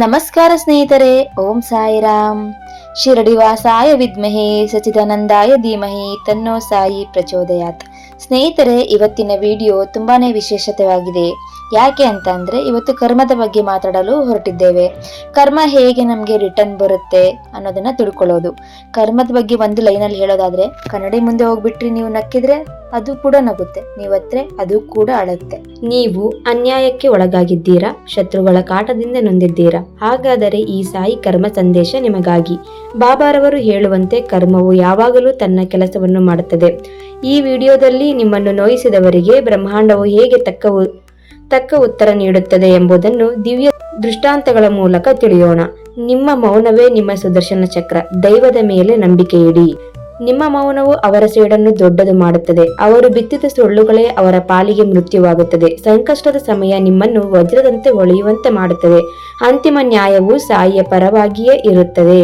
ನಮಸ್ಕಾರ ಸ್ನೇಹಿತರೆ, ಓಂ ಸಾಯಿರಾಮ್. ಶಿರಡಿವಾಸಾಯ ವಿದ್ಮಹೇ ಸಚಿದಾನಂದಾಯ ಧೀಮಹಿ ತನ್ನೋ ಸಾಯಿ ಪ್ರಚೋದಯಾತ್. ಸ್ನೇಹಿತರೆ, ಇವತ್ತಿನ ವಿಡಿಯೋ ತುಂಬಾನೇ ವಿಶೇಷತೆಯಾಗಿದೆ. ಯಾಕೆ ಅಂತ ಅಂದ್ರೆ ಇವತ್ತು ಕರ್ಮದ ಬಗ್ಗೆ ಮಾತಾಡಲು ಹೊರಟಿದ್ದೇವೆ. ಕರ್ಮ ಹೇಗೆ ನಮ್ಗೆ ರಿಟರ್ನ್ ಬರುತ್ತೆ ಅನ್ನೋದನ್ನ ತಿಳ್ಕೊಳ್ಳೋದು. ಕರ್ಮದ ಬಗ್ಗೆ ಒಂದು ಲೈನಲ್ಲಿ ಹೇಳೋದಾದ್ರೆ, ಕನ್ನಡಿ ಮುಂದೆ ಹೋಗ್ಬಿಟ್ರಿ ನೀವು ನಕ್ಕಿದ್ರೆ ಅದು ಕೂಡ ನಗುತ್ತೆ, ನೀವತ್ರೆ ಅದು ಕೂಡ ಅಳುತ್ತೆ. ನೀವು ಅನ್ಯಾಯಕ್ಕೆ ಒಳಗಾಗಿದ್ದೀರಾ, ಶತ್ರುಗಳ ಕಾಟದಿಂದ ನೊಂದಿದ್ದೀರಾ, ಹಾಗಾದರೆ ಈ ಸಾಯಿ ಕರ್ಮ ಸಂದೇಶ ನಿಮಗಾಗಿ. ಬಾಬಾರವರು ಹೇಳುವಂತೆ ಕರ್ಮವು ಯಾವಾಗಲೂ ತನ್ನ ಕೆಲಸವನ್ನು ಮಾಡುತ್ತದೆ. ಈ ವಿಡಿಯೋದಲ್ಲಿ ನಿಮ್ಮನ್ನು ನೋಯಿಸಿದವರಿಗೆ ಬ್ರಹ್ಮಾಂಡವು ಹೇಗೆ ತಕ್ಕ ಉತ್ತರ ನೀಡುತ್ತದೆ ಎಂಬುದನ್ನು ದಿವ್ಯ ದೃಷ್ಟಾಂತಗಳ ಮೂಲಕ ತಿಳಿಯೋಣ. ನಿಮ್ಮ ಮೌನವೇ ನಿಮ್ಮ ಸುದರ್ಶನ ಚಕ್ರ. ದೈವದ ಮೇಲೆ ನಂಬಿಕೆ ಇಡಿ. ನಿಮ್ಮ ಮೌನವು ಅವರ ಸೇಡನ್ನು ದೊಡ್ಡದು ಮಾಡುತ್ತದೆ. ಅವರು ಬಿತ್ತಿದ ಸುಳ್ಳುಗಳೇ ಅವರ ಪಾಲಿಗೆ ಮೃತ್ಯುವಾಗುತ್ತದೆ. ಸಂಕಷ್ಟದ ಸಮಯ ನಿಮ್ಮನ್ನು ವಜ್ರದಂತೆ ಹೊಳೆಯುವಂತೆ ಮಾಡುತ್ತದೆ. ಅಂತಿಮ ನ್ಯಾಯವು ಸಾಯಿಯ ಪರವಾಗಿಯೇ ಇರುತ್ತದೆ.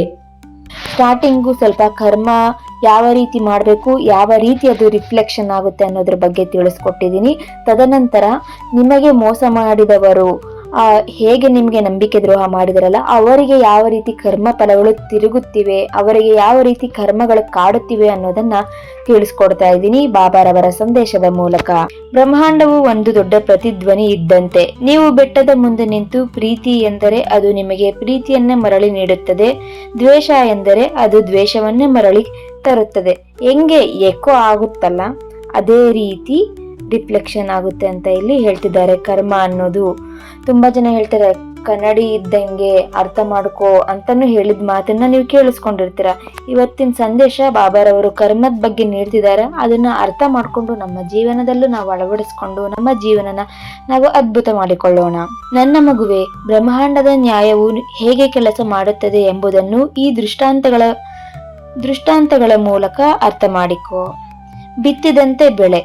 ಸ್ಟಾರ್ಟಿಂಗು ಸ್ವಲ್ಪ ಕರ್ಮ ಯಾವ ರೀತಿ ಮಾಡಬೇಕು, ಯಾವ ರೀತಿ ಅದು ರಿಫ್ಲೆಕ್ಷನ್ ಆಗುತ್ತೆ ಅನ್ನೋದ್ರ ಬಗ್ಗೆ ತಿಳಿಸ್ಕೊಟ್ಟಿದ್ದೀನಿ. ತದನಂತರ ನಿಮಗೆ ಮೋಸ ಮಾಡಿದವರು ಹೇಗೆ ನಿಮಗೆ ನಂಬಿಕೆ ದ್ರೋಹ ಮಾಡಿದರಲ್ಲ, ಅವರಿಗೆ ಯಾವ ರೀತಿ ಕರ್ಮ ಫಲಗಳು ತಿರುಗುತ್ತಿವೆ, ಅವರಿಗೆ ಯಾವ ರೀತಿ ಕರ್ಮಗಳು ಕಾಡುತ್ತಿವೆ ಅನ್ನೋದನ್ನ ತಿಳಿಸ್ಕೊಡ್ತಾ ಇದ್ದೀನಿ ಬಾಬಾರವರ ಸಂದೇಶದ ಮೂಲಕ. ಬ್ರಹ್ಮಾಂಡವು ಒಂದು ದೊಡ್ಡ ಪ್ರತಿಧ್ವನಿ ಇದ್ದಂತೆ. ನೀವು ಬೆಟ್ಟದ ಮುಂದೆ ನಿಂತು ಪ್ರೀತಿ ಎಂದರೆ ಅದು ನಿಮಗೆ ಪ್ರೀತಿಯನ್ನೇ ಮರಳಿ ನೀಡುತ್ತದೆ, ದ್ವೇಷ ಎಂದರೆ ಅದು ದ್ವೇಷವನ್ನೇ ಮರಳಿ ತರುತ್ತದೆ. ಹೆಂಗೆ ಎಕೋ ಆಗುತ್ತಲ್ಲ, ಅದೇ ರೀತಿ ರಿಫ್ಲೆಕ್ಷನ್ ಆಗುತ್ತೆ ಅಂತ ಇಲ್ಲಿ ಹೇಳ್ತಿದ್ದಾರೆ. ಕರ್ಮ ಅನ್ನೋದು ತುಂಬಾ ಜನ ಹೇಳ್ತಾರೆ ಕನ್ನಡಿ ಇದ್ದಂಗೆ ಅರ್ಥ ಮಾಡ್ಕೋ ಅಂತಾನು ಹೇಳಿದ ಮಾತನ್ನ ನೀವು ಕೇಳಿಸ್ಕೊಂಡಿರ್ತೀರ. ಇವತ್ತಿನ ಸಂದೇಶ ಬಾಬಾರವರು ಕರ್ಮದ ಬಗ್ಗೆ ನೀಡ್ತಿದ್ದಾರೆ. ಅದನ್ನ ಅರ್ಥ ಮಾಡ್ಕೊಂಡು ನಮ್ಮ ಜೀವನದಲ್ಲೂ ನಾವು ಅಳವಡಿಸ್ಕೊಂಡು ನಮ್ಮ ಜೀವನನ ನಾವು ಅದ್ಭುತ ಮಾಡಿಕೊಳ್ಳೋಣ. ನನ್ನ ಮಗುವೆ, ಬ್ರಹ್ಮಾಂಡದ ನ್ಯಾಯವು ಹೇಗೆ ಕೆಲಸ ಮಾಡುತ್ತದೆ ಎಂಬುದನ್ನು ಈ ದೃಷ್ಟಾಂತಗಳ ಮೂಲಕ ಅರ್ಥ ಮಾಡಿಕೋ. ಬಿತ್ತಿದಂತೆ ಬೆಳೆ.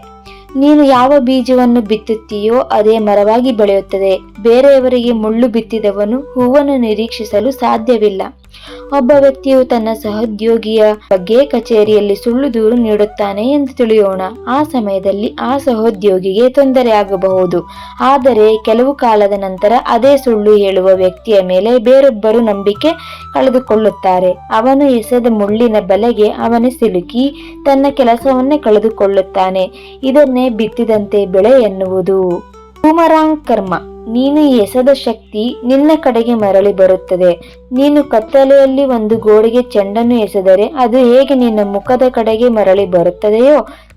ನೀನು ಯಾವ ಬೀಜವನ್ನು ಬಿತ್ತುತ್ತೀಯೋ ಅದೇ ಮರವಾಗಿ ಬೆಳೆಯುತ್ತದೆ. ಬೇರೆಯವರಿಗೆ ಮುಳ್ಳು ಬಿತ್ತಿದವನು ಹೂವನ್ನು ನಿರೀಕ್ಷಿಸಲು ಸಾಧ್ಯವಿಲ್ಲ. ಒಬ್ಬ ವ್ಯಕ್ತಿಯು ತನ್ನ ಸಹೋದ್ಯೋಗಿಯ ಬಗ್ಗೆ ಕಚೇರಿಯಲ್ಲಿ ಸುಳ್ಳು ದೂರು ನೀಡುತ್ತಾನೆ ಎಂದು ತಿಳಿಯೋಣ. ಆ ಸಮಯದಲ್ಲಿ ಆ ಸಹೋದ್ಯೋಗಿಗೆ ತೊಂದರೆ ಆಗಬಹುದು. ಆದರೆ ಕೆಲವು ಕಾಲದ ನಂತರ ಅದೇ ಸುಳ್ಳು ಹೇಳುವ ವ್ಯಕ್ತಿಯ ಮೇಲೆ ಬೇರೊಬ್ಬರು ನಂಬಿಕೆ ಕಳೆದುಕೊಳ್ಳುತ್ತಾರೆ. ಅವನು ಎಸೆದ ಮುಳ್ಳಿನ ಬಲೆಗೆ ಅವನು ಸಿಲುಕಿ ತನ್ನ ಕೆಲಸವನ್ನೇ ಕಳೆದುಕೊಳ್ಳುತ್ತಾನೆ. ಇದನ್ನೇ ಬಿತ್ತಿದಂತೆ ಬೆಳೆ ಎನ್ನುವುದು. ಬೂಮರಾಂಗ್ ಕರ್ಮ. ನೀನು ಎಸೆದ ಶಕ್ತಿ ನಿನ್ನ ಕಡೆಗೆ ಮರಳಿ ಬರುತ್ತದೆ. ನೀನು ಕತ್ತಲೆಯಲ್ಲಿ ಒಂದು ಗೋಡೆಗೆ ಚೆಂಡನ್ನು ಎಸೆದರೆ ಅದು ಹೇಗೆ ನಿನ್ನ ಮುಖದ ಕಡೆಗೆ ಮರಳಿ ಬರುತ್ತದೆಯೋ,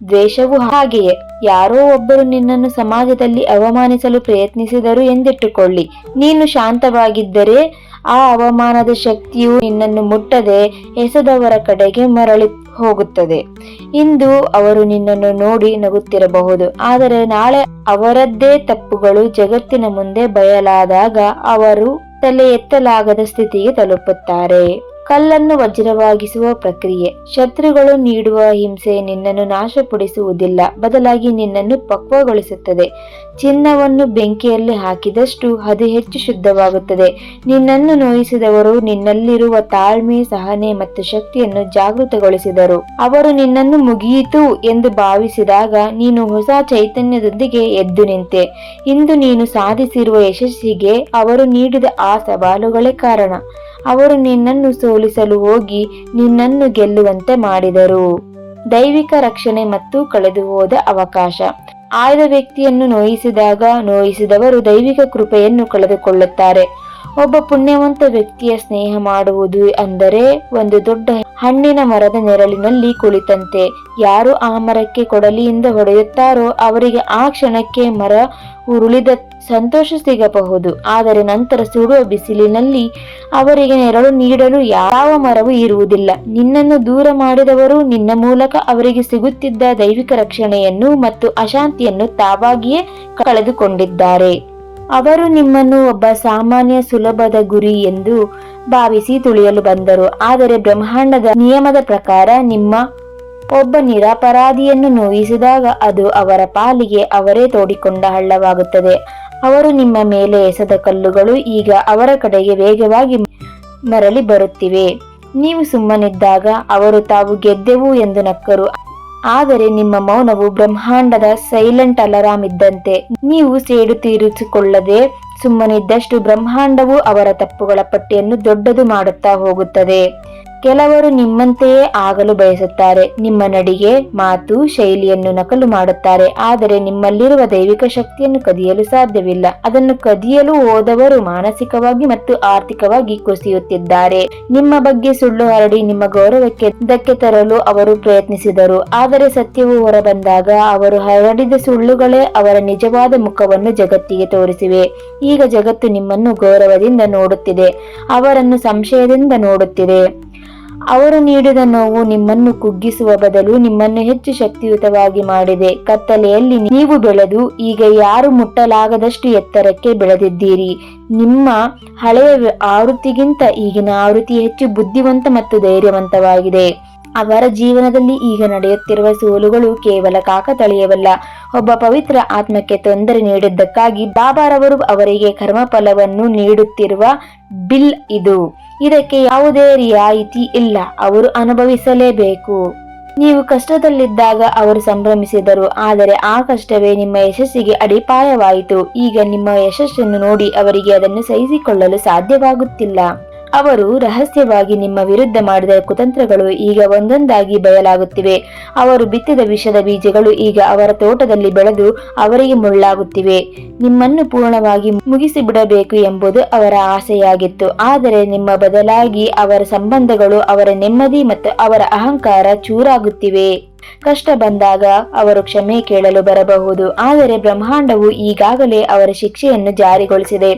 ದ್ವೇಷವು ಹಾಗೆಯೇ. ಯಾರೋ ಒಬ್ಬರು ನಿನ್ನನ್ನು ಸಮಾಜದಲ್ಲಿ ಅವಮಾನಿಸಲು ಪ್ರಯತ್ನಿಸಿದರು ಎಂದಿಟ್ಟುಕೊಳ್ಳಿ. ನೀನು ಶಾಂತವಾಗಿದ್ದರೆ ಆ ಅವಮಾನದ ಶಕ್ತಿಯು ನಿನ್ನನ್ನು ಮುಟ್ಟದೆ ಎಸೆದವರ ಕಡೆಗೆ ಮರಳಿ ಹೋಗುತ್ತದೆ. ಇಂದು ಅವರು ನಿನ್ನನ್ನು ನೋಡಿ ನಗುತ್ತಿರಬಹುದು, ಆದರೆ ನಾಳೆ ಅವರದ್ದೇ ತಪ್ಪುಗಳು ಜಗತ್ತಿನ ಮುಂದೆ ಬಯಲಾದಾಗ ಅವರು ತಲೆ ಎತ್ತಲಾಗದ ಸ್ಥಿತಿಗೆ ತಲುಪುತ್ತಾರೆ. ಕಲ್ಲನ್ನು ವಜ್ರವಾಗಿಸುವ ಪ್ರಕ್ರಿಯೆ. ಶತ್ರುಗಳು ನೀಡುವ ಹಿಂಸೆ ನಿನ್ನನ್ನು ನಾಶಪಡಿಸುವುದಿಲ್ಲ, ಬದಲಾಗಿ ನಿನ್ನನ್ನು ಪಕ್ವಗೊಳಿಸುತ್ತದೆ. ಚಿನ್ನವನ್ನು ಬೆಂಕಿಯಲ್ಲಿ ಹಾಕಿದಷ್ಟು ಅದು ಹೆಚ್ಚು ಶುದ್ಧವಾಗುತ್ತದೆ. ನಿನ್ನನ್ನು ನೋಯಿಸಿದವರು ನಿನ್ನಲ್ಲಿರುವ ತಾಳ್ಮೆ, ಸಹನೆ ಮತ್ತು ಶಕ್ತಿಯನ್ನು ಜಾಗೃತಗೊಳಿಸಿದರು. ಅವರು ನಿನ್ನನ್ನು ಮುಗಿಯಿತು ಎಂದು ಭಾವಿಸಿದಾಗ ನೀನು ಹೊಸ ಚೈತನ್ಯದೊಂದಿಗೆ ಎದ್ದು ನಿಂತೆ. ಇಂದು ನೀನು ಸಾಧಿಸಿರುವ ಯಶಸ್ಸಿಗೆ ಅವರು ನೀಡಿದ ಆ ಸವಾಲುಗಳೇ ಕಾರಣ. ಅವರು ನಿನ್ನನ್ನು ಸೋಲಿಸಲು ಹೋಗಿ ನಿನ್ನನ್ನು ಗೆಲ್ಲುವಂತೆ ಮಾಡಿದರು. ದೈವಿಕ ರಕ್ಷಣೆ ಮತ್ತು ಕಳೆದು ಹೋದ ಅವಕಾಶ. ಆಯ್ದ ವ್ಯಕ್ತಿಯನ್ನು ನೋಯಿಸಿದವರು ದೈವಿಕ ಕೃಪೆಯನ್ನು ಕಳೆದುಕೊಳ್ಳುತ್ತಾರೆ. ಒಬ್ಬ ಪುಣ್ಯವಂತ ವ್ಯಕ್ತಿಯ ಸ್ನೇಹ ಮಾಡುವುದು ಅಂದರೆ ಒಂದು ದೊಡ್ಡ ಹಣ್ಣಿನ ಮರದ ನೆರಳಿನಲ್ಲಿ ಕುಳಿತಂತೆ. ಯಾರು ಆ ಮರಕ್ಕೆ ಕೊಡಲಿಯಿಂದ ಹೊಡೆಯುತ್ತಾರೋ ಅವರಿಗೆ ಆ ಕ್ಷಣಕ್ಕೆ ಮರ ಉರುಳಿದ ಸಂತೋಷ ಸಿಗಬಹುದು, ಆದರೆ ನಂತರ ಸುಡುವ ಬಿಸಿಲಿನಲ್ಲಿ ಅವರಿಗೆ ನೆರಳು ನೀಡಲು ಯಾವ ಮರವೂ ಇರುವುದಿಲ್ಲ. ನಿನ್ನನ್ನು ದೂರ ಮಾಡಿದವರು ನಿನ್ನ ಮೂಲಕ ಅವರಿಗೆ ಸಿಗುತ್ತಿದ್ದ ದೈವಿಕ ರಕ್ಷಣೆಯನ್ನು ಮತ್ತು ಅಶಾಂತಿಯನ್ನು ತಾವಾಗಿಯೇ ಕಳೆದುಕೊಂಡಿದ್ದಾರೆ. ಅವರು ನಿಮ್ಮನ್ನು ಒಬ್ಬ ಸಾಮಾನ್ಯ ಸುಲಭದ ಗುರಿ ಎಂದು ಭಾವಿಸಿ ತುಳಿಯಲು ಬಂದರು. ಆದರೆ ಬ್ರಹ್ಮಾಂಡದ ನಿಯಮದ ಪ್ರಕಾರ ನಿಮ್ಮ ಒಬ್ಬ ನಿರಪರಾಧಿಯನ್ನು ನೋಯಿಸಿದಾಗ ಅದು ಅವರ ಪಾಲಿಗೆ ಅವರೇ ತೋಡಿಕೊಂಡ ಹಳ್ಳವಾಗುತ್ತದೆ. ಅವರು ನಿಮ್ಮ ಮೇಲೆ ಎಸೆದ ಕಲ್ಲುಗಳು ಈಗ ಅವರ ಕಡೆಗೆ ವೇಗವಾಗಿ ಮರಳಿ ಬರುತ್ತಿವೆ. ನೀವು ಸುಮ್ಮನಿದ್ದಾಗ ಅವರು ತಾವು ಗೆದ್ದೆವು ಎಂದು ನಕ್ಕರು. ಆದರೆ ನಿಮ್ಮ ಮೌನವು ಬ್ರಹ್ಮಾಂಡದ ಸೈಲೆಂಟ್ ಅಲಾರಾಮ್ ಇದ್ದಂತೆ. ನೀವು ಸೇಡು ತೀರಿಸಿಕೊಳ್ಳದೆ ಸುಮ್ಮನಿದ್ದಷ್ಟು ಬ್ರಹ್ಮಾಂಡವು ಅವರ ತಪ್ಪುಗಳ ಪಟ್ಟಿಯನ್ನು ದೊಡ್ಡದು ಮಾಡುತ್ತಾ ಹೋಗುತ್ತದೆ. ಕೆಲವರು ನಿಮ್ಮಂತೆಯೇ ಆಗಲು ಬಯಸುತ್ತಾರೆ. ನಿಮ್ಮ ನಡಿಗೆ, ಮಾತು, ಶೈಲಿಯನ್ನು ನಕಲು ಮಾಡುತ್ತಾರೆ. ಆದರೆ ನಿಮ್ಮಲ್ಲಿರುವ ದೈವಿಕ ಶಕ್ತಿಯನ್ನು ಕದಿಯಲು ಸಾಧ್ಯವಿಲ್ಲ. ಅದನ್ನು ಕದಿಯಲು ಹೋದವರು ಮಾನಸಿಕವಾಗಿ ಮತ್ತು ಆರ್ಥಿಕವಾಗಿ ಕುಸಿಯುತ್ತಿದ್ದಾರೆ. ನಿಮ್ಮ ಬಗ್ಗೆ ಸುಳ್ಳು ಹರಡಿ ನಿಮ್ಮ ಗೌರವಕ್ಕೆ ಧಕ್ಕೆ ತರಲು ಅವರು ಪ್ರಯತ್ನಿಸಿದರು. ಆದರೆ ಸತ್ಯವು ಹೊರಬಂದಾಗ ಅವರು ಹರಡಿದ ಸುಳ್ಳುಗಳೇ ಅವರ ನಿಜವಾದ ಮುಖವನ್ನು ಜಗತ್ತಿಗೆ ತೋರಿಸಿವೆ. ಈಗ ಜಗತ್ತು ನಿಮ್ಮನ್ನು ಗೌರವದಿಂದ ನೋಡುತ್ತಿದೆ, ಅವರನ್ನು ಸಂಶಯದಿಂದ ನೋಡುತ್ತಿದೆ. ಅವರು ನೀಡಿದ ನೋವು ನಿಮ್ಮನ್ನು ಕುಗ್ಗಿಸುವ ಬದಲು ನಿಮ್ಮನ್ನು ಹೆಚ್ಚು ಶಕ್ತಿಯುತವಾಗಿ ಮಾಡಿದೆ. ಕತ್ತಲೆಯಲ್ಲಿ ನೀವು ಬೆಳೆದು ಈಗ ಯಾರು ಮುಟ್ಟಲಾಗದಷ್ಟು ಎತ್ತರಕ್ಕೆ ಬೆಳೆದಿದ್ದೀರಿ. ನಿಮ್ಮ ಹಳೆಯ ಆವೃತ್ತಿಗಿಂತ ಈಗಿನ ಆವೃತ್ತಿ ಹೆಚ್ಚು ಬುದ್ಧಿವಂತ ಮತ್ತು ಧೈರ್ಯವಂತವಾಗಿದೆ. ಅವರ ಜೀವನದಲ್ಲಿ ಈಗ ನಡೆಯುತ್ತಿರುವ ಸೋಲುಗಳು ಕೇವಲ ಕಾಕತಾಳೀಯವಲ್ಲ. ಒಬ್ಬ ಪವಿತ್ರ ಆತ್ಮಕ್ಕೆ ತೊಂದರೆ ನೀಡಿದ್ದಕ್ಕಾಗಿ ಬಾಬಾರವರು ಅವರಿಗೆ ಕರ್ಮಫಲವನ್ನು ನೀಡುತ್ತಿರುವ ಬಿಲ್ ಇದು. ಇದಕ್ಕೆ ಯಾವುದೇ ರಿಯಾಯಿತಿ ಇಲ್ಲ. ಅವರು ಅನುಭವಿಸಲೇಬೇಕು. ನೀವು ಕಷ್ಟದಲ್ಲಿದ್ದಾಗ ಅವರು ಸಂಭ್ರಮಿಸಿದರು, ಆದರೆ ಆ ಕಷ್ಟವೇ ನಿಮ್ಮ ಯಶಸ್ಸಿಗೆ ಅಡಿಪಾಯವಾಯಿತು. ಈಗ ನಿಮ್ಮ ಯಶಸ್ಸನ್ನು ನೋಡಿ ಅವರಿಗೆ ಅದನ್ನು ಸಹಿಸಿಕೊಳ್ಳಲು ಸಾಧ್ಯವಾಗುತ್ತಿಲ್ಲ. ಅವರು ರಹಸ್ಯವಾಗಿ ನಿಮ್ಮ ವಿರುದ್ಧ ಮಾಡಿದ ಕುತಂತ್ರಗಳು ಈಗ ಒಂದೊಂದಾಗಿ ಬಯಲಾಗುತ್ತಿವೆ. ಅವರು ಬಿತ್ತಿದ ವಿಷದ ಬೀಜಗಳು ಈಗ ಅವರ ತೋಟದಲ್ಲಿ ಬೆಳೆದು ಅವರಿಗೆ ಮುಳ್ಳಾಗುತ್ತಿವೆ. ನಿಮ್ಮನ್ನು ಪೂರ್ಣವಾಗಿ ಮುಗಿಸಿಬಿಡಬೇಕು ಎಂಬುದು ಅವರ ಆಸೆಯಾಗಿತ್ತು. ಆದರೆ ನಿಮ್ಮ ಬದಲಾಗಿ ಅವರ ಸಂಬಂಧಗಳು, ಅವರ ನೆಮ್ಮದಿ ಮತ್ತು ಅವರ ಅಹಂಕಾರ ಚೂರಾಗುತ್ತಿವೆ. ಕಷ್ಟ ಬಂದಾಗ ಅವರು ಕ್ಷಮೆ ಕೇಳಲು ಬರಬಹುದು, ಆದರೆ ಬ್ರಹ್ಮಾಂಡವು ಈಗಾಗಲೇ ಅವರ ಶಿಕ್ಷೆಯನ್ನು ಜಾರಿಗೊಳಿಸಿದೆ.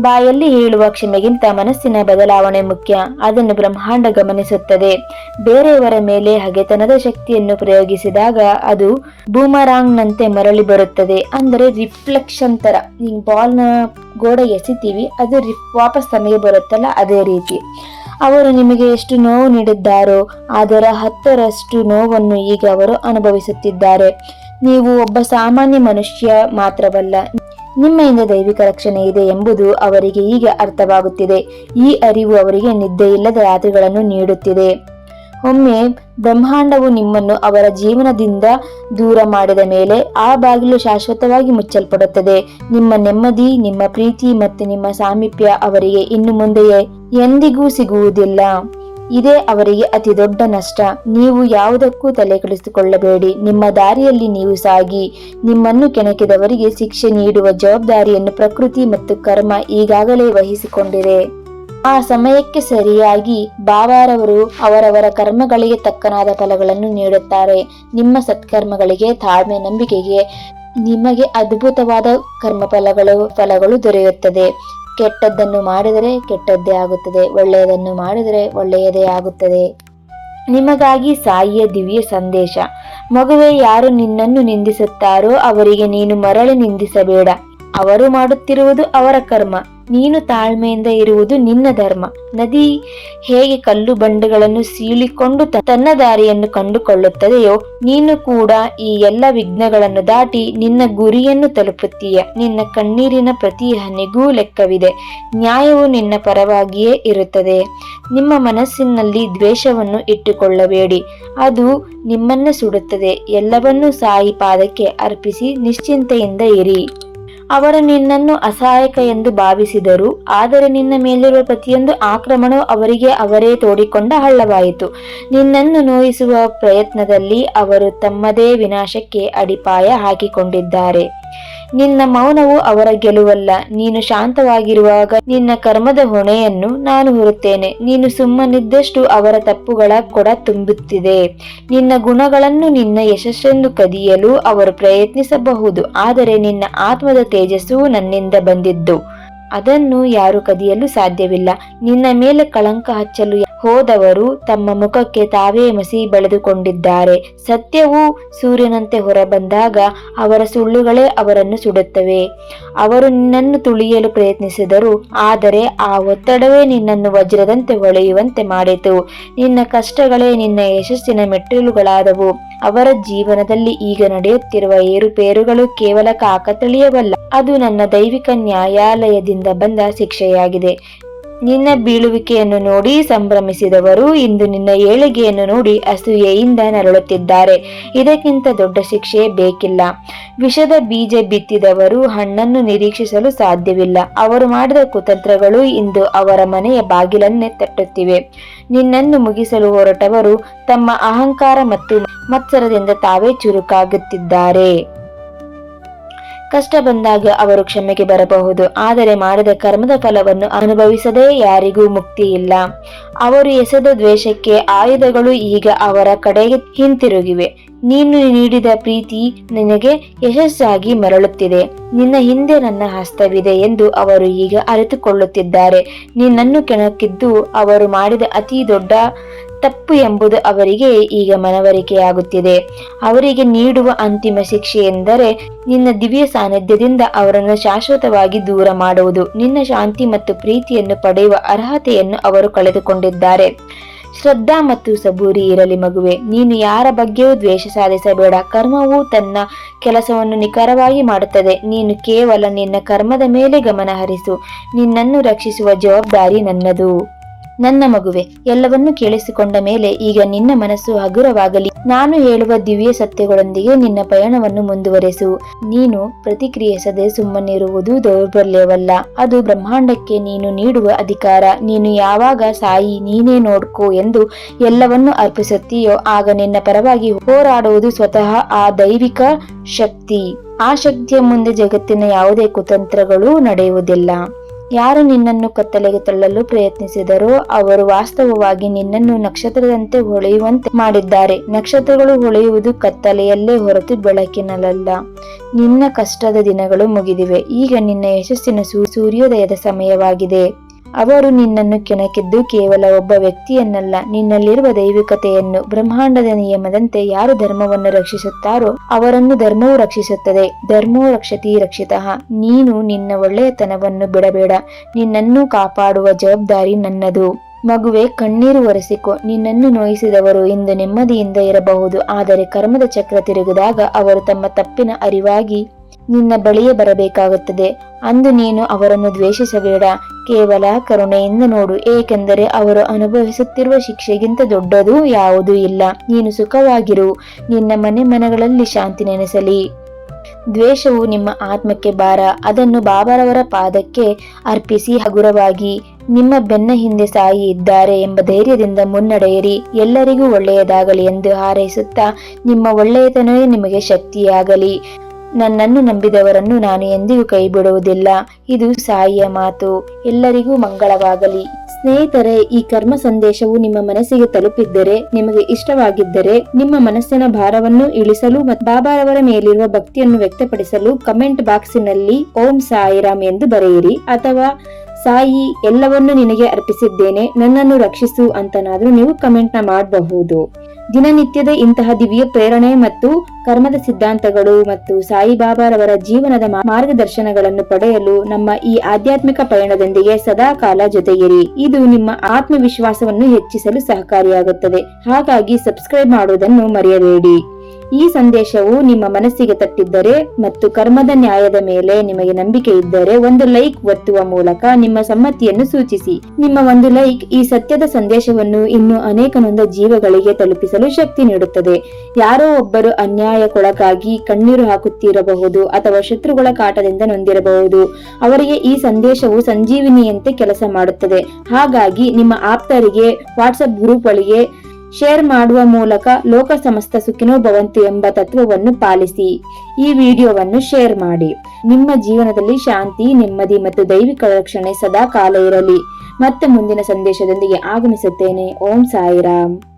ಬಾಯಲ್ಲಿ ಹೇಳುವ ಕ್ಷಮೆಗಿಂತ ಮನಸ್ಸಿನ ಬದಲಾವಣೆ ಮುಖ್ಯ. ಅದನ್ನು ಬ್ರಹ್ಮಾಂಡ ಗಮನಿಸುತ್ತದೆ. ಬೇರೆಯವರ ಮೇಲೆ ಹಗೆತನದ ಶಕ್ತಿಯನ್ನು ಪ್ರಯೋಗಿಸಿದಾಗ ಅದು ಬೂಮರಾಂಗ್ನಂತೆ ಮರಳಿ ಬರುತ್ತದೆ. ಅಂದರೆ ರಿಫ್ಲೆಕ್ಷನ್ ತರ. ಈಗ ಬಾಲ್ನ ಗೋಡೆ ಎಸಿತೀವಿ, ಅದು ವಾಪಸ್ ತಮಗೆ ಬರುತ್ತಲ್ಲ, ಅದೇ ರೀತಿ. ಅವರು ನಿಮಗೆ ಎಷ್ಟು ನೋವು ನೀಡಿದ್ದಾರೋ ಅದರ 10ರಷ್ಟು ನೋವನ್ನು ಈಗ ಅವರು ಅನುಭವಿಸುತ್ತಿದ್ದಾರೆ. ನೀವು ಒಬ್ಬ ಸಾಮಾನ್ಯ ಮನುಷ್ಯ ಮಾತ್ರವಲ್ಲ, ನಿಮ್ಮೆಯಿಂದ ದೈವಿಕ ರಕ್ಷಣೆ ಇದೆ ಎಂಬುದು ಅವರಿಗೆ ಈಗ ಅರ್ಥವಾಗುತ್ತಿದೆ. ಈ ಅರಿವು ಅವರಿಗೆ ನಿದ್ದೆಯಿಲ್ಲದ ರಾತ್ರಿಗಳನ್ನು ನೀಡುತ್ತಿದೆ. ಒಮ್ಮೆ ಬ್ರಹ್ಮಾಂಡವು ನಿಮ್ಮನ್ನು ಅವರ ಜೀವನದಿಂದ ದೂರ ಮಾಡಿದ ಮೇಲೆ ಆ ಬಾಗಿಲು ಶಾಶ್ವತವಾಗಿ ಮುಚ್ಚಲ್ಪಡುತ್ತದೆ. ನಿಮ್ಮ ನೆಮ್ಮದಿ, ನಿಮ್ಮ ಪ್ರೀತಿ ಮತ್ತು ನಿಮ್ಮ ಸಾಮೀಪ್ಯ ಅವರಿಗೆ ಇನ್ನು ಮುಂದೆ ಎಂದಿಗೂ ಸಿಗುವುದಿಲ್ಲ. ಇದೇ ಅವರಿಗೆ ಅತಿ ದೊಡ್ಡ ನಷ್ಟ. ನೀವು ಯಾವುದಕ್ಕೂ ತಲೆ ಕೆಡಿಸಿಕೊಳ್ಳಬೇಡಿ. ನಿಮ್ಮ ದಾರಿಯಲ್ಲಿ ನೀವು ಸಾಗಿ. ನಿಮ್ಮನ್ನು ಕೆಣಕಿದವರಿಗೆ ಶಿಕ್ಷೆ ನೀಡುವ ಜವಾಬ್ದಾರಿಯನ್ನು ಪ್ರಕೃತಿ ಮತ್ತು ಕರ್ಮ ಈಗಾಗಲೇ ವಹಿಸಿಕೊಂಡಿದೆ. ಆ ಸಮಯಕ್ಕೆ ಸರಿಯಾಗಿ ಬಾಬಾರವರು ಅವರವರ ಕರ್ಮಗಳಿಗೆ ತಕ್ಕನಾದ ಫಲಗಳನ್ನು ನೀಡುತ್ತಾರೆ. ನಿಮ್ಮ ಸತ್ಕರ್ಮಗಳಿಗೆ, ತಾಳ್ಮೆ, ನಂಬಿಕೆಗೆ ನಿಮಗೆ ಅದ್ಭುತವಾದ ಫಲಗಳು ದೊರೆಯುತ್ತದೆ. ಕೆಟ್ಟದ್ದನ್ನು ಮಾಡಿದರೆ ಕೆಟ್ಟದ್ದೇ ಆಗುತ್ತದೆ, ಒಳ್ಳೆಯದನ್ನು ಮಾಡಿದರೆ ಒಳ್ಳೆಯದೇ ಆಗುತ್ತದೆ. ನಿಮಗಾಗಿ ಸಾಯಿಯ ದಿವ್ಯ ಸಂದೇಶ. ಮಗುವೆ, ಯಾರು ನಿನ್ನನ್ನು ನಿಂದಿಸುತ್ತಾರೋ ಅವರಿಗೆ ನೀನು ಮರಳಿ ನಿಂದಿಸಬೇಡ. ಅವರು ಮಾಡುತ್ತಿರುವುದು ಅವರ ಕರ್ಮ. ನೀನು ತಾಳ್ಮೆಯಿಂದ ಇರುವುದು ನಿನ್ನ ಧರ್ಮ. ನದಿ ಹೇಗೆ ಕಲ್ಲು ಬಂಡೆಗಳನ್ನು ಸೀಳಿಕೊಂಡು ತನ್ನ ದಾರಿಯನ್ನು ಕಂಡುಕೊಳ್ಳುತ್ತದೆಯೋ, ನೀನು ಕೂಡ ಈ ಎಲ್ಲ ವಿಘ್ನಗಳನ್ನು ದಾಟಿ ನಿನ್ನ ಗುರಿಯನ್ನು ತಲುಪುತ್ತೀಯ. ನಿನ್ನ ಕಣ್ಣೀರಿನ ಪ್ರತಿ ಹನಿಗೂ ಲೆಕ್ಕವಿದೆ. ನ್ಯಾಯವು ನಿನ್ನ ಪರವಾಗಿಯೇ ಇರುತ್ತದೆ. ನಿಮ್ಮ ಮನಸ್ಸಿನಲ್ಲಿ ದ್ವೇಷವನ್ನು ಇಟ್ಟುಕೊಳ್ಳಬೇಡಿ, ಅದು ನಿಮ್ಮನ್ನು ಸುಡುತ್ತದೆ. ಎಲ್ಲವನ್ನೂ ಸಾಯಿ ಪಾದಕ್ಕೆ ಅರ್ಪಿಸಿ ನಿಶ್ಚಿಂತೆಯಿಂದ ಇರಿ. ಅವರು ನಿನ್ನನ್ನು ಅಸಹಾಯಕ ಎಂದು ಭಾವಿಸಿದರು, ಆದರೆ ನಿನ್ನ ಮೇಲಿರುವ ಪ್ರತಿಯೊಂದು ಆಕ್ರಮಣವು ಅವರಿಗೆ ಅವರೇ ತೋಡಿಕೊಂಡ ಹಳ್ಳವಾಯಿತು. ನಿನ್ನನ್ನು ನೋಯಿಸುವ ಪ್ರಯತ್ನದಲ್ಲಿ ಅವರು ತಮ್ಮದೇ ವಿನಾಶಕ್ಕೆ ಅಡಿಪಾಯ ಹಾಕಿಕೊಂಡಿದ್ದಾರೆ. ನಿನ್ನ ಮೌನವು ಅವರ ಗೆಲುವಲ್ಲ. ನೀನು ಶಾಂತವಾಗಿರುವಾಗ ನಿನ್ನ ಕರ್ಮದ ಹೊಣೆಯನ್ನು ನಾನು ಹೊರುತ್ತೇನೆ. ನೀನು ಸುಮ್ಮನಿದ್ದಷ್ಟು ಅವರ ತಪ್ಪುಗಳ ಕೊಡ ತುಂಬುತ್ತಿದೆ. ನಿನ್ನ ಗುಣಗಳನ್ನು, ನಿನ್ನ ಯಶಸ್ಸನ್ನು ಕದಿಯಲು ಅವರು ಪ್ರಯತ್ನಿಸಬಹುದು, ಆದರೆ ನಿನ್ನ ಆತ್ಮದ ತೇಜಸ್ಸು ನನ್ನಿಂದ ಬಂದಿದ್ದು. ಅದನ್ನು ಯಾರು ಕದಿಯಲು ಸಾಧ್ಯವಿಲ್ಲ. ನಿನ್ನ ಮೇಲೆ ಕಳಂಕ ಹಚ್ಚಲು ಹೋದವರು ತಮ್ಮ ಮುಖಕ್ಕೆ ತಾವೇ ಮಸಿ ಬೆಳೆದುಕೊಂಡಿದ್ದಾರೆ. ಸತ್ಯವು ಸೂರ್ಯನಂತೆ ಹೊರಬಂದಾಗ ಅವರ ಸುಳ್ಳುಗಳೇ ಅವರನ್ನು ಸುಡುತ್ತವೆ. ಅವರು ನಿನ್ನನ್ನು ತುಳಿಯಲು ಪ್ರಯತ್ನಿಸಿದರು, ಆದರೆ ಆ ಒತ್ತಡವೇ ನಿನ್ನನ್ನು ವಜ್ರದಂತೆ ಹೊಳೆಯುವಂತೆ ಮಾಡಿತು. ನಿನ್ನ ಕಷ್ಟಗಳೇ ನಿನ್ನ ಯಶಸ್ಸಿನ ಮೆಟ್ಟಿಲುಗಳಾದವು. ಅವರ ಜೀವನದಲ್ಲಿ ಈಗ ನಡೆಯುತ್ತಿರುವ ಏರುಪೇರುಗಳು ಕೇವಲ ಕಾಕತಾಳೀಯವಲ್ಲ, ಅದು ನನ್ನ ದೈವಿಕ ನ್ಯಾಯಾಲಯದಿಂದ ಬಂದ ಶಿಕ್ಷೆಯಾಗಿದೆ. ನಿನ್ನ ಬೀಳುವಿಕೆಯನ್ನು ನೋಡಿ ಸಂಭ್ರಮಿಸಿದವರು ಇಂದು ನಿನ್ನ ಏಳಿಗೆಯನ್ನು ನೋಡಿ ಅಸೂಯೆಯಿಂದ ನರಳುತ್ತಿದ್ದಾರೆ. ಇದಕ್ಕಿಂತ ದೊಡ್ಡ ಶಿಕ್ಷೆ ಬೇಕಿಲ್ಲ. ವಿಷದ ಬೀಜ ಬಿತ್ತಿದವರು ಹಣ್ಣನ್ನು ನಿರೀಕ್ಷಿಸಲು ಸಾಧ್ಯವಿಲ್ಲ. ಅವರು ಮಾಡಿದ ಕುತಂತ್ರಗಳು ಇಂದು ಅವರ ಮನೆಯ ಬಾಗಿಲನ್ನೇ ತಟ್ಟುತ್ತಿವೆ. ನಿನ್ನನ್ನು ಮುಗಿಸಲು ಹೊರಟವರು ತಮ್ಮ ಅಹಂಕಾರ ಮತ್ತು ಮತ್ಸರದಿಂದ ತಾವೇ ಚುರುಕಾಗುತ್ತಿದ್ದಾರೆ. ಕಷ್ಟ ಬಂದಾಗ ಅವರು ಕ್ಷಮೆಗೆ ಬರಬಹುದು, ಆದರೆ ಮಾಡಿದ ಕರ್ಮದ ಫಲವನ್ನು ಅನುಭವಿಸದೆ ಯಾರಿಗೂ ಮುಕ್ತಿ ಇಲ್ಲ. ಅವರು ಎಸೆದ ದ್ವೇಷಕ್ಕೆ ಆಯುಧಗಳು ಈಗ ಅವರ ಕಡೆಗೆ ಹಿಂತಿರುಗಿವೆ. ನೀನು ನೀಡಿದ ಪ್ರೀತಿ ನಿನಗೆ ಯಶಸ್ಸಾಗಿ ಮರಳುತ್ತಿದೆ. ನಿನ್ನ ಹಿಂದೆ ನನ್ನ ಹಸ್ತವಿದೆ ಎಂದು ಅವರು ಈಗ ಅರಿತುಕೊಳ್ಳುತ್ತಿದ್ದಾರೆ. ನಿನ್ನನ್ನು ಕೆಣಕಿದ್ದು ಅವರು ಮಾಡಿದ ಅತಿ ದೊಡ್ಡ ತಪ್ಪು ಎಂಬುದು ಅವರಿಗೆ ಈಗ ಮನವರಿಕೆಯಾಗುತ್ತಿದೆ. ಅವರಿಗೆ ನೀಡುವ ಅಂತಿಮ ಶಿಕ್ಷೆ ಎಂದರೆ ನಿನ್ನ ದಿವ್ಯ ಸಾನ್ನಿಧ್ಯದಿಂದ ಅವರನ್ನು ಶಾಶ್ವತವಾಗಿ ದೂರ ಮಾಡುವುದು. ನಿನ್ನ ಶಾಂತಿ ಮತ್ತು ಪ್ರೀತಿಯನ್ನು ಪಡೆಯುವ ಅರ್ಹತೆಯನ್ನು ಅವರು ಕಳೆದುಕೊಂಡಿದ್ದಾರೆ. ಶ್ರದ್ಧಾ ಮತ್ತು ಸಬೂರಿ ಇರಲಿ ಮಗುವೆ. ನೀನು ಯಾರ ಬಗ್ಗೆಯೂ ದ್ವೇಷ ಸಾಧಿಸಬೇಡ. ಕರ್ಮವು ತನ್ನ ಕೆಲಸವನ್ನು ನಿಖರವಾಗಿ ಮಾಡುತ್ತದೆ. ನೀನು ಕೇವಲ ನಿನ್ನ ಕರ್ಮದ ಮೇಲೆ ಗಮನ ಹರಿಸು. ನಿನ್ನನ್ನು ರಕ್ಷಿಸುವ ಜವಾಬ್ದಾರಿ ನನ್ನದು. ನನ್ನ ಮಗುವೆ, ಎಲ್ಲವನ್ನೂ ಕೇಳಿಸಿಕೊಂಡ ಮೇಲೆ ಈಗ ನಿನ್ನ ಮನಸ್ಸು ಹಗುರವಾಗಲಿ. ನಾನು ಹೇಳುವ ದಿವ್ಯ ಸತ್ಯಗಳೊಂದಿಗೆ ನಿನ್ನ ಪಯಣವನ್ನು ಮುಂದುವರೆಸು. ನೀನು ಪ್ರತಿಕ್ರಿಯಿಸದೆ ಸುಮ್ಮನಿರುವುದು ದೌರ್ಬಲ್ಯವಲ್ಲ, ಅದು ಬ್ರಹ್ಮಾಂಡಕ್ಕೆ ನೀನು ನೀಡುವ ಅಧಿಕಾರ. ನೀನು ಯಾವಾಗ ಸಾಯಿ ನೀನೇ ನೋಡ್ಕೋ ಎಂದು ಎಲ್ಲವನ್ನೂ ಅರ್ಪಿಸುತ್ತೀಯೋ ಆಗ ನಿನ್ನ ಪರವಾಗಿ ಹೋರಾಡುವುದು ಸ್ವತಃ ಆ ದೈವಿಕ ಶಕ್ತಿ. ಆ ಶಕ್ತಿಯ ಮುಂದೆ ಜಗತ್ತಿನ ಯಾವುದೇ ಕುತಂತ್ರಗಳು ನಡೆಯುವುದಿಲ್ಲ. ಯಾರು ನಿನ್ನನ್ನು ಕತ್ತಲೆಗೆ ತಳ್ಳಲು ಪ್ರಯತ್ನಿಸಿದರೋ ಅವರು ವಾಸ್ತವವಾಗಿ ನಿನ್ನನ್ನು ನಕ್ಷತ್ರದಂತೆ ಹೊಳೆಯುವಂತೆ ಮಾಡಿದ್ದಾರೆ. ನಕ್ಷತ್ರಗಳು ಹೊಳೆಯುವುದು ಕತ್ತಲೆಯಲ್ಲೇ ಹೊರತು ಬೆಳಕಿನಲ್ಲ. ನಿನ್ನ ಕಷ್ಟದ ದಿನಗಳು ಮುಗಿದಿವೆ. ಈಗ ನಿನ್ನ ಯಶಸ್ಸಿನ ಸೂರ್ಯೋದಯದ ಸಮಯವಾಗಿದೆ. ಅವರು ನಿನ್ನನ್ನು ಕೆಣಕಿದ್ದು ಕೇವಲ ಒಬ್ಬ ವ್ಯಕ್ತಿಯನ್ನಲ್ಲ, ನಿನ್ನಲ್ಲಿರುವ ದೈವಿಕತೆಯನ್ನು. ಬ್ರಹ್ಮಾಂಡದ ನಿಯಮದಂತೆ ಯಾರು ಧರ್ಮವನ್ನು ರಕ್ಷಿಸುತ್ತಾರೋ ಅವರನ್ನು ಧರ್ಮವು ರಕ್ಷಿಸುತ್ತದೆ. ಧರ್ಮೋ ರಕ್ಷತಿ ರಕ್ಷಿತಃ. ನೀನು ನಿನ್ನ ಒಳ್ಳೆಯತನವನ್ನು ಬಿಡಬೇಡ. ನಿನ್ನನ್ನು ಕಾಪಾಡುವ ಜವಾಬ್ದಾರಿ ನನ್ನದು. ಮಗುವೆ, ಕಣ್ಣೀರು ಒರೆಸಿಕೊ. ನಿನ್ನನ್ನು ನೋಯಿಸಿದವರು ಇಂದು ನೆಮ್ಮದಿಯಿಂದ ಇರಬಹುದು, ಆದರೆ ಕರ್ಮದ ಚಕ್ರ ತಿರುಗಿದಾಗ ಅವರು ತಮ್ಮ ತಪ್ಪಿನ ಅರಿವಾಗಿ ನಿನ್ನ ಬಳಿಯೇ ಬರಬೇಕಾಗುತ್ತದೆ. ಅಂದು ನೀನು ಅವರನ್ನು ದ್ವೇಷಿಸಬೇಡ, ಕೇವಲ ಕರುಣೆಯಿಂದ ನೋಡು, ಏಕೆಂದರೆ ಅವರು ಅನುಭವಿಸುತ್ತಿರುವ ಶಿಕ್ಷೆಗಿಂತ ದೊಡ್ಡದು ಯಾವುದೂ ಇಲ್ಲ. ನೀನು ಸುಖವಾಗಿರು. ನಿನ್ನ ಮನೆಗಳಲ್ಲಿ ಶಾಂತಿ ನೆನೆಸಲಿ. ದ್ವೇಷವು ನಿಮ್ಮ ಆತ್ಮಕ್ಕೆ ಭಾರ. ಅದನ್ನು ಬಾಬಾರವರ ಪಾದಕ್ಕೆ ಅರ್ಪಿಸಿ ಹಗುರವಾಗಿ ನಿಮ್ಮ ಬೆನ್ನ ಹಿಂದೆ ಸಾಯಿ ಇದ್ದಾರೆ ಎಂಬ ಧೈರ್ಯದಿಂದ ಮುನ್ನಡೆಯಿರಿ. ಎಲ್ಲರಿಗೂ ಒಳ್ಳೆಯದಾಗಲಿ ಎಂದು ಹಾರೈಸುತ್ತಾ ನಿಮ್ಮ ಒಳ್ಳೆಯತನವೇ ನಿಮಗೆ ಶಕ್ತಿಯಾಗಲಿ. ನನ್ನನ್ನು ನಂಬಿದವರನ್ನು ನಾನು ಎಂದಿಗೂ ಕೈ ಬಿಡುವುದಿಲ್ಲ. ಇದು ಸಾಯಿಯ ಮಾತು. ಎಲ್ಲರಿಗೂ ಮಂಗಳವಾಗಲಿ. ಸ್ನೇಹಿತರೆ, ಈ ಕರ್ಮ ಸಂದೇಶವು ನಿಮ್ಮ ಮನಸ್ಸಿಗೆ ತಲುಪಿದ್ದರೆ, ನಿಮಗೆ ಇಷ್ಟವಾಗಿದ್ದರೆ, ನಿಮ್ಮ ಮನಸ್ಸಿನ ಭಾರವನ್ನು ಇಳಿಸಲು ಮತ್ತು ಬಾಬಾರವರ ಮೇಲಿರುವ ಭಕ್ತಿಯನ್ನು ವ್ಯಕ್ತಪಡಿಸಲು ಕಮೆಂಟ್ ಬಾಕ್ಸಿನಲ್ಲಿ ಓಂ ಸಾಯಿರಾಮ್ ಎಂದು ಬರೆಯಿರಿ, ಅಥವಾ ಸಾಯಿ ಎಲ್ಲವನ್ನು ನಿನಗೆ ಅರ್ಪಿಸಿದ್ದೇನೆ, ನನ್ನನ್ನು ರಕ್ಷಿಸು ಅಂತನಾದ್ರೂ ನೀವು ಕಮೆಂಟ್ ಮಾಡಬಹುದು. ದಿನನಿತ್ಯದ ಇಂತಹ ದಿವ್ಯ ಪ್ರೇರಣೆ ಮತ್ತು ಕರ್ಮದ ಸಿದ್ಧಾಂತಗಳು ಮತ್ತು ಸಾಯಿಬಾಬಾರವರ ಜೀವನದ ಮಾರ್ಗದರ್ಶನಗಳನ್ನು ಪಡೆಯಲು ನಮ್ಮ ಈ ಆಧ್ಯಾತ್ಮಿಕ ಪಯಣದೊಂದಿಗೆ ಸದಾ ಕಾಲ ಜೊತೆಗಿರಿ. ಇದು ನಿಮ್ಮ ಆತ್ಮವಿಶ್ವಾಸವನ್ನು ಹೆಚ್ಚಿಸಲು ಸಹಕಾರಿಯಾಗುತ್ತದೆ. ಹಾಗಾಗಿ ಸಬ್ಸ್ಕ್ರೈಬ್ ಮಾಡುವುದನ್ನು ಮರೆಯಬೇಡಿ. ಈ ಸಂದೇಶವು ನಿಮ್ಮ ಮನಸ್ಸಿಗೆ ತಟ್ಟಿದ್ದರೆ ಮತ್ತು ಕರ್ಮದ ನ್ಯಾಯದ ಮೇಲೆ ನಿಮಗೆ ನಂಬಿಕೆ ಇದ್ದರೆ ಒಂದು ಲೈಕ್ ಒತ್ತುವ ಮೂಲಕ ನಿಮ್ಮ ಸಮ್ಮತಿಯನ್ನು ಸೂಚಿಸಿ. ನಿಮ್ಮ ಒಂದು ಲೈಕ್ ಈ ಸತ್ಯದ ಸಂದೇಶವನ್ನು ಇನ್ನೂ ಅನೇಕ ನೊಂದ ಜೀವಗಳಿಗೆ ತಲುಪಿಸಲು ಶಕ್ತಿ ನೀಡುತ್ತದೆ. ಯಾರೋ ಒಬ್ಬರು ಅನ್ಯಾಯಕ್ಕೊಳಗಾಗಿ ಕಣ್ಣೀರು ಹಾಕುತ್ತಿರಬಹುದು ಅಥವಾ ಶತ್ರುಗಳ ಕಾಟದಿಂದ ನೊಂದಿರಬಹುದು. ಅವರಿಗೆ ಈ ಸಂದೇಶವು ಸಂಜೀವಿನಿಯಂತೆ ಕೆಲಸ ಮಾಡುತ್ತದೆ. ಹಾಗಾಗಿ ನಿಮ್ಮ ಆಪ್ತರಿಗೆ, ವಾಟ್ಸ್ಆಪ್ ಗ್ರೂಪ್ಗಳಿಗೆ ಶೇರ್ ಮಾಡುವ ಮೂಲಕ ಲೋಕ ಸಮಸ್ತ ಸುಖಿನೋ ಭವಂತು ಎಂಬ ತತ್ವವನ್ನು ಪಾಲಿಸಿ. ಈ ವಿಡಿಯೋವನ್ನು ಶೇರ್ ಮಾಡಿ. ನಿಮ್ಮ ಜೀವನದಲ್ಲಿ ಶಾಂತಿ, ನೆಮ್ಮದಿ ಮತ್ತು ದೈವಿಕ ರಕ್ಷಣೆ ಸದಾ ಕಾಲ ಇರಲಿ. ಮತ್ತೆ ಮುಂದಿನ ಸಂದೇಶದೊಂದಿಗೆ ಆಗಮಿಸುತ್ತೇನೆ. ಓಂ ಸಾಯಿರಾಮ್.